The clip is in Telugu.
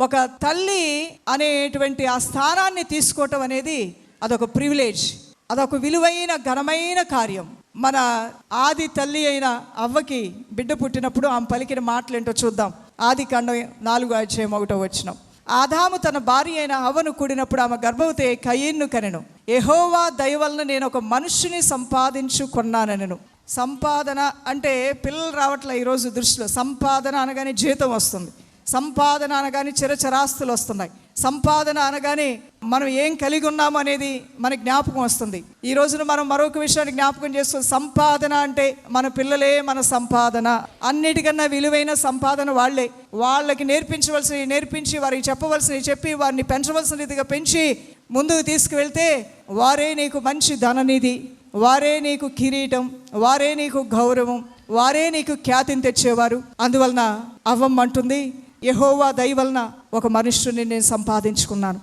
ఒక తల్లి అనేటువంటి ఆ స్థానాన్ని తీసుకోవటం అనేది అదొక ప్రివిలేజ్, అదొక విలువైన ఘనమైన కార్యం. మన ఆది తల్లి అయిన అవ్వకి బిడ్డ పుట్టినప్పుడు ఆమె పలికిన మాటలు ఏంటో చూద్దాం. ఆదికాండం 4:1 ఆదాము తన భార్య అయిన హవ్వను కూడినప్పుడు ఆమె గర్భవతి కయీన్ను కనెను. యెహోవా దయ వలన నేను ఒక మనుష్యుని సంపాదించుకున్నానెను. సంపాదన అంటే పిల్లలు రావట్లే ఈరోజు దృష్టిలో. సంపాదన అనగానే జీతం వస్తుంది, సంపాదన అనగానే చిరచరాస్తులు వస్తున్నాయి, సంపాదన అనగానే మనం ఏం కలిగి ఉన్నాము అనేది మనకి జ్ఞాపకం వస్తుంది. ఈ రోజున మనం మరొక విషయాన్ని జ్ఞాపకం చేస్తాం. సంపాదన అంటే మన పిల్లలే మన సంపాదన. అన్నిటికన్నా విలువైన సంపాదన వాళ్ళే. వాళ్ళకి నేర్పించవలసినవి నేర్పించి, వారికి చెప్పవలసినవి చెప్పి, వారిని పెంచవలసిన రీతిగా పెంచి ముందుకు తీసుకువెళ్తే వారే నీకు మంచి ధననిధి, వారే నీకు కిరీటం, వారే నీకు గౌరవం, వారే నీకు ఖ్యాతిని తెచ్చేవారు. అందువలన అవ్వమ్మ అంటుంది, యెహోవా దయ వలన ఒక మనుష్యుని నేను సంపాదించుకున్నాను.